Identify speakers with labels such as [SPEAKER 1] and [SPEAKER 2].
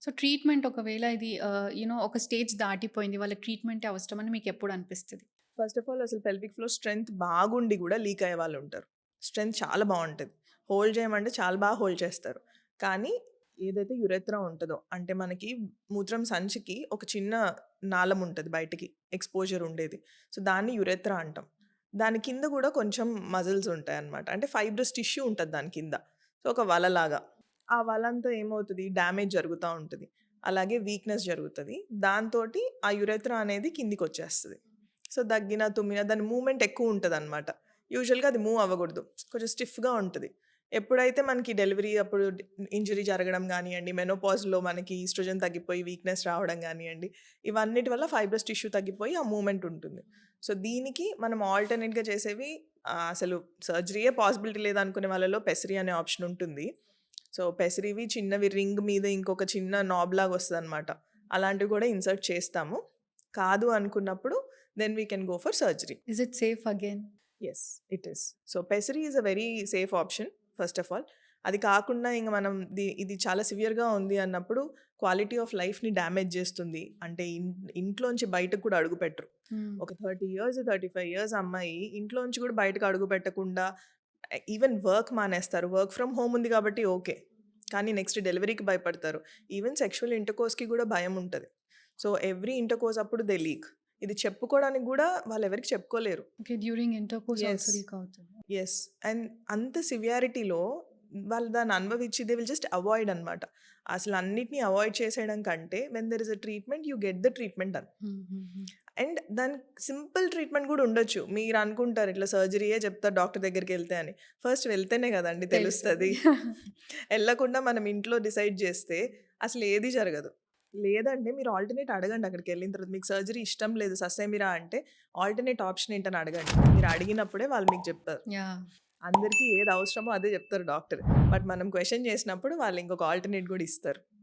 [SPEAKER 1] So, treatment ఒకవేళ ఇది ఒక స్టేజ్ దాటిపోయింది. వాళ్ళకి ట్రీట్‌మెంటే అవసరమని మీకెప్పుడు అనిపిస్తది?
[SPEAKER 2] ఫస్ట్ ఆఫ్ ఆల్ అసలు పెల్విక్ ఫ్లోర్ స్ట్రెంత్ బాగుండి గూడా లీక్ అయ్యే వాళ్ళుంటారు. స్ట్రెంత్ చాలా బావుంటది. హోల్డ్ చేయమంటే చాలా బాగా హోల్డ్ చేస్తారు. కానీ ఏదైతే యురెత్రా ఉంటదో అంటే మనకి మూత్రం సంచికి ఒక చిన్న నాళం ఉంటది బయటికి ఎక్స్‌పోజర్ ఉండేది. సో, దాన్ని యురెత్రా అంటాం. దాని కింద గూడా కొంచెం మజిల్స్ ఉంటాయన్నమాట. అంటే ఫైబ్రస్ టిష్యూ ఉంటది దాని కింద. సో, ఒక వలలాగా. ఆ వలంతా ఏమవుతది డ్యామేజ్ జరుగుతా ఉంటది. అలాగే వీక్‌నెస్ జరుగుతది. దాంతోటి ఆ యురెత్రా అనేది కిందికొచ్చేస్తది. సో, దగ్గిన, తుమ్మిన దాని మూవ్‌మెంట్ ఎక్కువుంటదనమాట. యూజువల్‌గా అది మూవ్ అవ్వగూడదు. కొంచెం స్టిఫ్‌గా ఉంటది. ఎప్పుడైతే మనకి డెలివరీ అప్పుడు ఇంజరీ జరగడం గానియండి, మెనోపాజ్‌లో మనకి ఈస్ట్రోజన్ తగ్గిపోయి వీక్‌నెస్ రావడం గానియండి, ఇవన్నిటి వల్ల ఫైబ్రస్ టిష్యూ తగ్గిపోయి ఆ మూవ్‌మెంట్ ఉంటుంది. సో, దీనికి మనం ఆల్టర్‌నేట్‌గా చేసేవి అసలు సర్జరీయే పాసిబిలిటీ లేదనుకునే వాళ్ళలో పెసరీ అనే ఆప్షన్ ఉంటుంది. సో, పెసరివి చిన్నవి రింగ్ మీద ఇంకొక చిన్న నాబ్ లాగా వస్తదనమాట. అలాంటివి కూడా ఇన్సర్ట్ చేస్తాము. కాదు అనుకున్నప్పుడు then we can go for surgery.
[SPEAKER 1] Is it safe again?
[SPEAKER 2] Yes. It is. So, pessary is a very safe option first of all. అది కాకుండా ఇంక మనం ఇది చాలా సివియర్‌గా ఉంది అన్నప్పుడు క్వాలిటీ ఆఫ్ లైఫ్‌ని డ్యామేజ్ చేస్తుంది. అంటే ఇంట్లోంచి బయటకు కూడా అడుగుపెట్టరు.
[SPEAKER 1] హ్మ్.
[SPEAKER 2] ఒక 30 ఇయర్స్, 35 ఇయర్స్ అమ్మాయి ఇంట్లోంచి కూడా బయటకు అడుగు పెట్టకుండా ఈవెన్ వర్క్ మానేస్తారు. వర్క్ ఫ్రమ్ హోమ్ ఉంది కాబట్టి ఓకే. కానీ నెక్స్ట్ డెలివరీకి భయపడతారు. ఈవెన్ సెక్షువల్ ఇంటర్‌కోర్స్‌కి కూడా భయముంటది. సో, ఎవ్రీ ఇంటర్‌కోర్స్ అప్పుడు దే లీక్. ఇది చెప్పుకోవడానికి గూడా వాళ్ళెవరికీ చెప్పుకోలేరు.
[SPEAKER 1] Okay. During intercourse
[SPEAKER 2] yes.
[SPEAKER 1] Also leak అవుతది.
[SPEAKER 2] యెస్. అండ్ అంత సివియారిటీలో వాళ్ళు దాన్ని అనుభవించి దే విల్ జస్ట్ అవాయిడ్ అనమాట. అసలు అన్నిటిని అవాయిడ్ చేసేయడం కంటే when there is a treatment you get the treatment done.
[SPEAKER 1] Hmm. Hmm. హ్మ్.
[SPEAKER 2] అండ్ దానికి సింపుల్ ట్రీట్మెంట్ గూడా ఉండొచ్చు. మీరనుకుంటారు ఇట్లా సర్జరీయే చెప్తారు డాక్టర్ దగ్గరికెళ్తే అని. ఫస్ట్ వెళ్తేనే గదండీ
[SPEAKER 1] తెలుస్తది.
[SPEAKER 2] తెలుస్తది. ఎళ్ళకుండా మనం ఇంట్లో డిసైడ్ జేస్తే అసలు ఏది జరగదు. లేదంటే మీరు ఆల్టర్‌నేట్ అడగండి అక్కడికెళ్ళిన తర్వాత. మీకు సర్జరీ ఇష్టం లేదు ససేమిరా అంటే ఆల్టర్‌నేట్ ఆప్షన్ ఏంటని అడగండి. మీరు అడిగినప్పుడే వాళ్ళు మీకు జెప్తారు.
[SPEAKER 1] యాహ్!
[SPEAKER 2] అందరికి ఏది అవసరమో అదే జెప్తారు డాక్టర్. బట్ మనం క్వెషన్ జేసినప్పుడు వాళ్ళు ఇంకొక ఆల్టర్‌నేట్ గూడా ఇస్తారు.